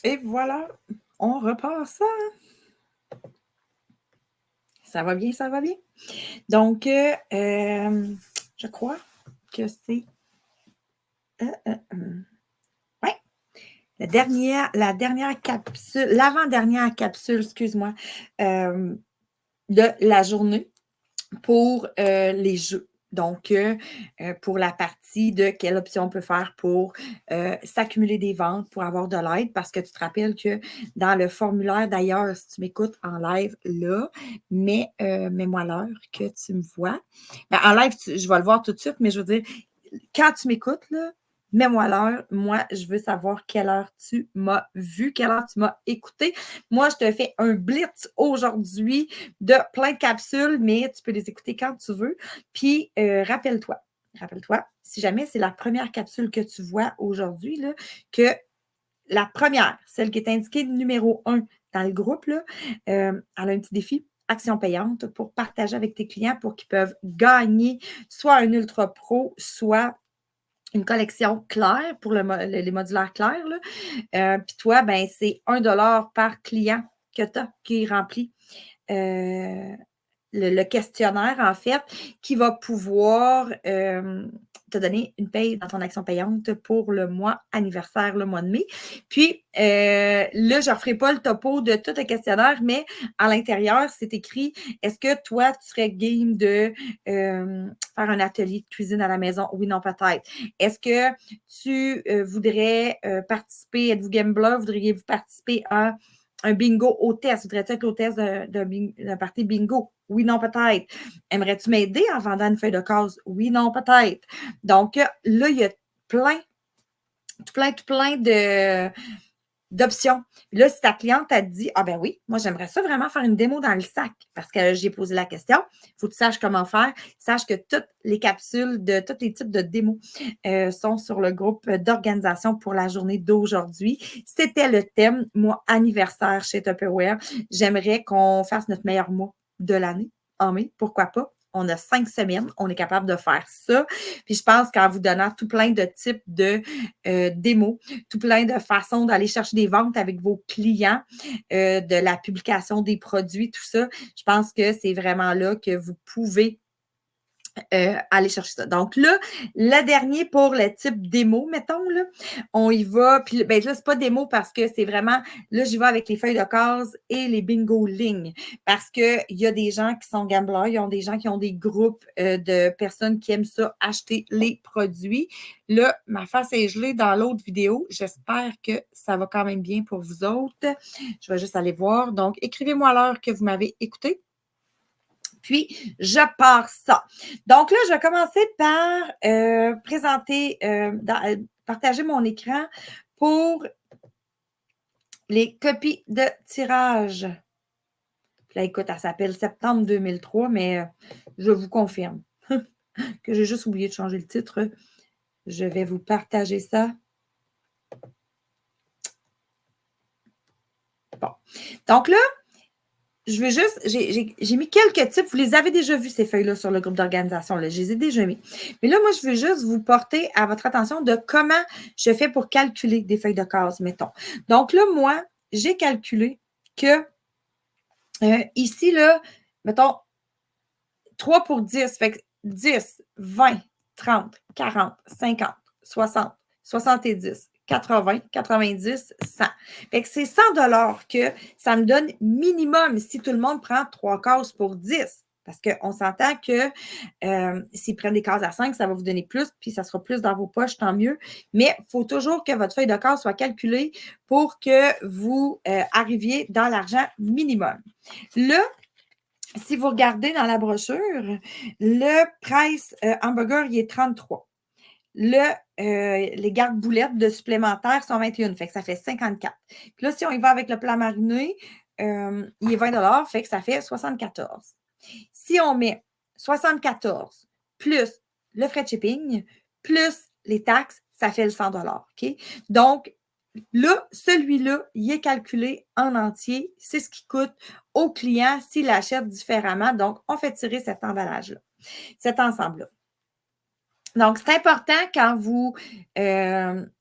Et voilà, on repart ça. Ça va bien, ça va bien. Donc, je crois que c'est ouais, la dernière capsule, l'avant-dernière capsule, excuse-moi, de la journée pour les jeux. Donc, pour la partie de quelle option on peut faire pour s'accumuler des ventes, pour avoir de l'aide, parce que tu te rappelles que dans le formulaire, d'ailleurs, si tu m'écoutes en live là, mets-moi l'heure que tu me vois. Ben, en live, je vais le voir tout de suite, mais je veux dire, quand tu m'écoutes, là, mets-moi l'heure. Moi, je veux savoir quelle heure tu m'as vu, quelle heure tu m'as écouté. Moi, je te fais un blitz aujourd'hui de plein de capsules, mais tu peux les écouter quand tu veux. Puis, rappelle-toi, si jamais c'est la première capsule que tu vois aujourd'hui, là, que la première, celle qui est indiquée numéro 1 dans le groupe, là, elle a un petit défi action payante pour partager avec tes clients pour qu'ils peuvent gagner soit un Ultra Pro, soit une collection claire pour les modulaires clairs. Puis toi, ben, c'est 1 $ par client que tu as qui remplit le questionnaire, en fait, qui va pouvoir te donner une paye dans ton action payante pour le mois anniversaire, le mois de mai. Puis là, je ne referai pas le topo de tout le questionnaire, mais à l'intérieur, c'est écrit est-ce que toi, tu serais game de faire un atelier de cuisine à la maison? Oui, non, peut-être. Est-ce que tu voudrais participer, êtes-vous gambler, voudriez-vous participer à un bingo hôtesse? Voudrais-tu être l'hôtesse d'un party bingo? Oui, non, peut-être. Aimerais-tu m'aider en vendant une feuille de case? Oui, non, peut-être. Donc, là, il y a plein, tout plein d'options. Là, si ta cliente a dit ah ben oui, moi j'aimerais ça vraiment faire une démo dans le sac parce que j'ai posé la question, il faut que tu saches comment faire. Sache que toutes les capsules de tous les types de démos sont sur le groupe d'organisation pour la journée d'aujourd'hui. C'était le thème, mois anniversaire chez Tupperware. J'aimerais qu'on fasse notre meilleur mois de l'année en mai, pourquoi pas? On a 5 semaines, on est capable de faire ça. Puis je pense qu'en vous donnant tout plein de types de démos, tout plein de façons d'aller chercher des ventes avec vos clients, de la publication des produits, tout ça, je pense que c'est vraiment là que vous pouvez aller chercher ça. Donc là, le dernier pour le type démo, mettons, là, on y va. Puis ben, là, c'est pas démo parce que c'est vraiment, là, j'y vais avec les feuilles de case et les bingo lignes. Parce qu'il y a des gens qui sont gamblers, il y a des gens qui ont des groupes de personnes qui aiment ça, acheter les produits. Là, ma face est gelée dans l'autre vidéo. J'espère que ça va quand même bien pour vous autres. Je vais juste aller voir. Donc, écrivez-moi l'heure que vous m'avez écouté. Puis, je pars ça. Donc là, je vais commencer par présenter, partager mon écran pour les copies de tirage. Puis là, écoute, elle s'appelle septembre 2003, mais je vous confirme que j'ai juste oublié de changer le titre. Je vais vous partager ça. Bon. Donc là, je veux juste, j'ai mis quelques types. Vous les avez déjà vus, ces feuilles-là, sur le groupe d'organisation. Je les ai déjà mis. Mais là, moi, je veux juste vous porter à votre attention de comment je fais pour calculer des feuilles de case, mettons. Donc là, moi, j'ai calculé que ici, là, mettons, 3 pour 10, fait que 10, 20, 30, 40, 50, 60, 70, 80, 90, 100. Fait que c'est 100 $ que ça me donne minimum si tout le monde prend 3 cases pour 10. Parce qu'on s'entend que s'ils prennent des cases à 5, ça va vous donner plus, puis ça sera plus dans vos poches, tant mieux. Mais il faut toujours que votre feuille de case soit calculée pour que vous arriviez dans l'argent minimum. Là, si vous regardez dans la brochure, le price hamburger, il est 33. Les gardes-boulettes de supplémentaires sont 21, fait que ça fait 54. Puis là, si on y va avec le plat mariné, il est 20 $, fait que ça fait 74. Si on met 74 plus le frais de shipping, plus les taxes, ça fait le 100 $. OK? Donc, là, celui-là, il est calculé en entier. C'est ce qui coûte au client s'il achète différemment. Donc, on fait tirer cet emballage-là, cet ensemble-là. Donc, c'est important quand vous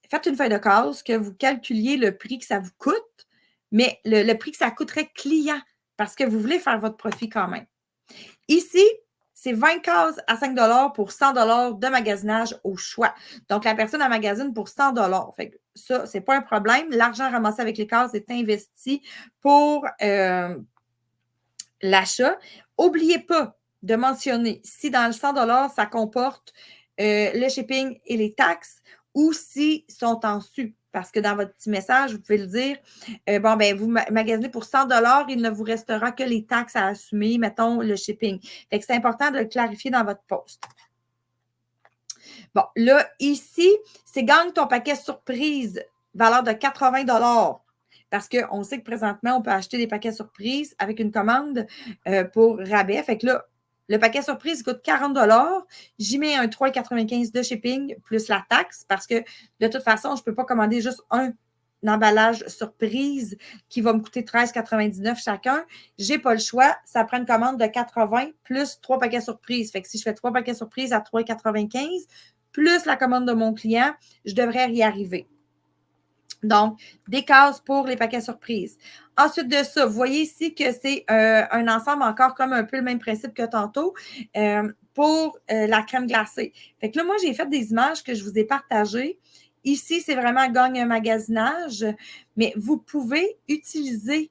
faites une feuille de case, que vous calculiez le prix que ça vous coûte, mais le prix que ça coûterait client, parce que vous voulez faire votre profit quand même. Ici, c'est 20 cases à 5 pour 100 de magasinage au choix. Donc, la personne a magasine pour 100 fait que ça, ce n'est pas un problème. L'argent ramassé avec les cases est investi pour l'achat. N'oubliez pas de mentionner si dans le 100 ça comporte le shipping et les taxes ou s'ils sont en su. Parce que dans votre petit message, vous pouvez le dire, vous magasinez pour 100 il ne vous restera que les taxes à assumer, mettons le shipping. Fait que c'est important de le clarifier dans votre post. Bon, là, ici, c'est gagne ton paquet surprise, valeur de 80 parce qu'on sait que présentement, on peut acheter des paquets surprises avec une commande pour rabais. Fait que là, le paquet surprise coûte 40 J'y mets un 3,95 de shipping plus la taxe parce que de toute façon, je ne peux pas commander juste un emballage surprise qui va me coûter 13,99 chacun. Je n'ai pas le choix. Ça prend une commande de 80 plus 3 paquets surprises. Fait que si je fais 3 paquets surprises à 3,95 plus la commande de mon client, je devrais y arriver. Donc, des cases pour les paquets surprises. Ensuite de ça, vous voyez ici que c'est un ensemble encore comme un peu le même principe que tantôt pour la crème glacée. Fait que là, moi, j'ai fait des images que je vous ai partagées. Ici, c'est vraiment gagne un magasinage, mais vous pouvez utiliser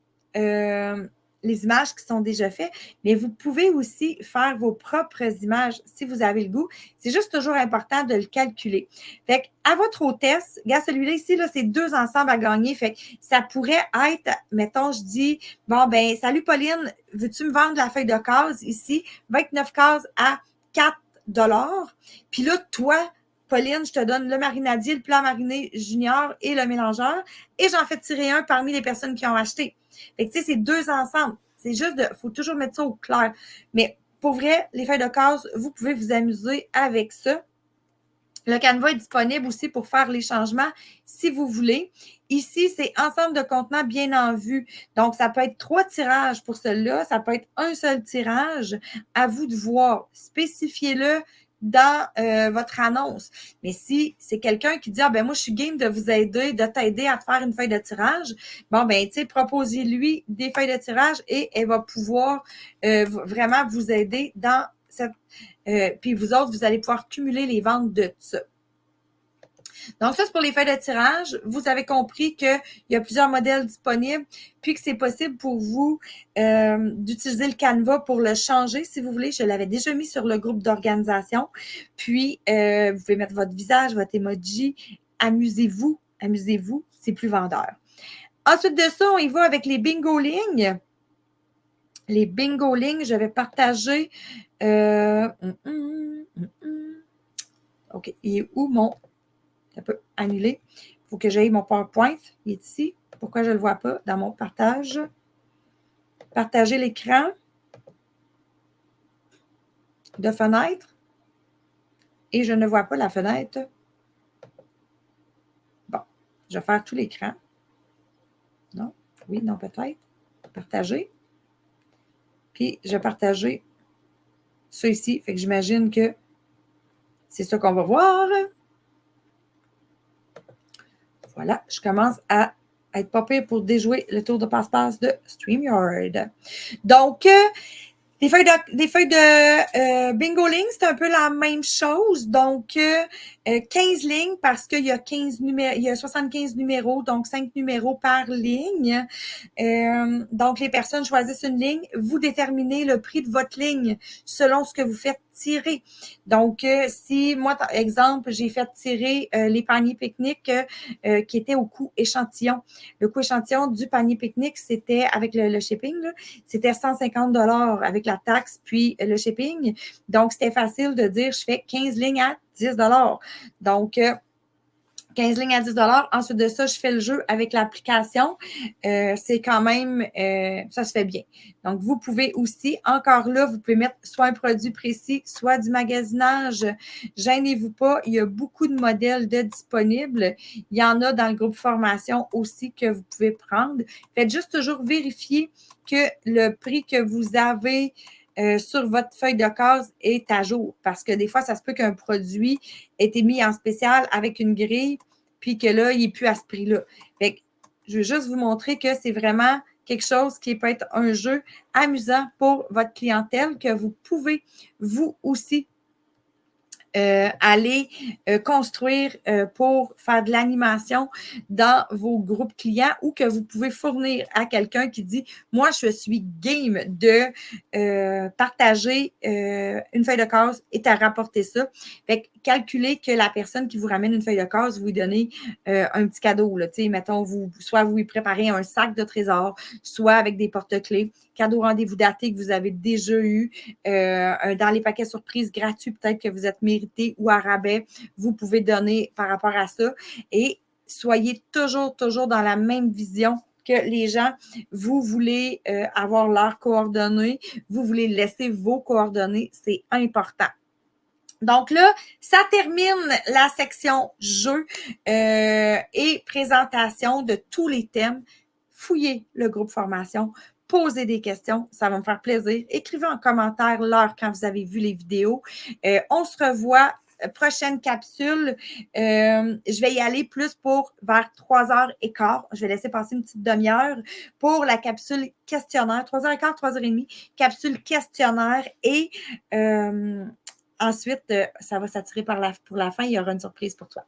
les images qui sont déjà faites, mais vous pouvez aussi faire vos propres images si vous avez le goût. C'est juste toujours important de le calculer. Fait qu'à votre hôtesse, regarde celui-là ici, là, c'est 2 ensembles à gagner. Fait que ça pourrait être, mettons, je dis, salut Pauline, veux-tu me vendre la feuille de case ici? 29 cases à 4 Puis là, toi, Pauline, je te donne le marinadier, le plat mariné junior et le mélangeur. Et j'en fais tirer un parmi les personnes qui ont acheté. Fait que, tu sais, c'est 2 ensemble. C'est juste faut toujours mettre ça au clair. Mais pour vrai, les feuilles de case, vous pouvez vous amuser avec ça. Le Canva est disponible aussi pour faire les changements si vous voulez. Ici, c'est ensemble de contenants bien en vue. Donc, ça peut être 3 tirages pour celui-là. Ça peut être un seul tirage. À vous de voir. Spécifiez-le dans votre annonce. Mais si c'est quelqu'un qui dit, moi, je suis game de vous aider, de t'aider à te faire une feuille de tirage, proposez-lui des feuilles de tirage et elle va pouvoir vraiment vous aider dans cette puis vous autres, vous allez pouvoir cumuler les ventes de ça. Donc, ça, c'est pour les feuilles de tirage. Vous avez compris qu'il y a plusieurs modèles disponibles, puis que c'est possible pour vous d'utiliser le Canva pour le changer si vous voulez. Je l'avais déjà mis sur le groupe d'organisation. Puis, vous pouvez mettre votre visage, votre emoji. Amusez-vous, c'est plus vendeur. Ensuite de ça, on y va avec les bingo lignes. Les bingo lignes, je vais partager. OK. Il est où mon. Ça peut annuler. Il faut que j'aille mon PowerPoint. Il est ici. Pourquoi je ne le vois pas dans mon partage? Partager l'écran de fenêtre. Et je ne vois pas la fenêtre. Bon. Je vais faire tout l'écran. Non? Oui, non, peut-être. Partager. Puis, je vais partager ça ici. Fait que j'imagine que c'est ça qu'on va voir. Voilà, je commence à être pas pire pour déjouer le tour de passe-passe de StreamYard. Donc, des feuilles de bingo lignes, c'est un peu la même chose. Donc, 15 lignes parce qu'il y a 75 numéros, donc 5 numéros par ligne. Donc, les personnes choisissent une ligne. Vous déterminez le prix de votre ligne selon ce que vous faites tirer. Donc, si moi, par exemple, j'ai fait tirer les paniers pique-nique qui étaient au coût échantillon. Le coût échantillon du panier pique-nique, c'était avec le shipping, c'était 150 avec la taxe puis le shipping. Donc, c'était facile de dire, je fais 15 lignes à 10 Donc, 15 lignes à 10 Ensuite de ça, je fais le jeu avec l'application. C'est quand même, ça se fait bien. Donc, vous pouvez aussi, encore là, vous pouvez mettre soit un produit précis, soit du magasinage. Gênez-vous pas, il y a beaucoup de modèles de disponibles. Il y en a dans le groupe formation aussi que vous pouvez prendre. Faites juste toujours vérifier que le prix que vous avez sur votre feuille de case est à jour. Parce que des fois, ça se peut qu'un produit ait été mis en spécial avec une grille puis que là, il n'est plus à ce prix-là. Fait que je veux juste vous montrer que c'est vraiment quelque chose qui peut être un jeu amusant pour votre clientèle que vous pouvez, vous aussi, aller construire pour faire de l'animation dans vos groupes clients ou que vous pouvez fournir à quelqu'un qui dit « Moi, je suis game de partager une feuille de case et t'as rapporté ça. » Fait que calculez que la personne qui vous ramène une feuille de case, vous lui donnez un petit cadeau. Là, mettons, soit vous lui préparez un sac de trésor, soit avec des porte-clés, cadeau rendez-vous daté que vous avez déjà eu, dans les paquets surprises gratuits peut-être que vous êtes mérité ou à rabais, vous pouvez donner par rapport à ça. Et soyez toujours dans la même vision que les gens, vous voulez avoir leurs coordonnées, vous voulez laisser vos coordonnées, c'est important. Donc là, ça termine la section jeu et présentation de tous les thèmes. Fouillez le groupe formation, posez des questions, ça va me faire plaisir. Écrivez en commentaire l'heure quand vous avez vu les vidéos. On se revoit. Prochaine capsule, je vais y aller plus pour vers 3h15. Je vais laisser passer une petite demi-heure pour la capsule questionnaire. 3h15, 3h30, capsule questionnaire et ensuite, ça va s'attirer pour la fin. Il y aura une surprise pour toi.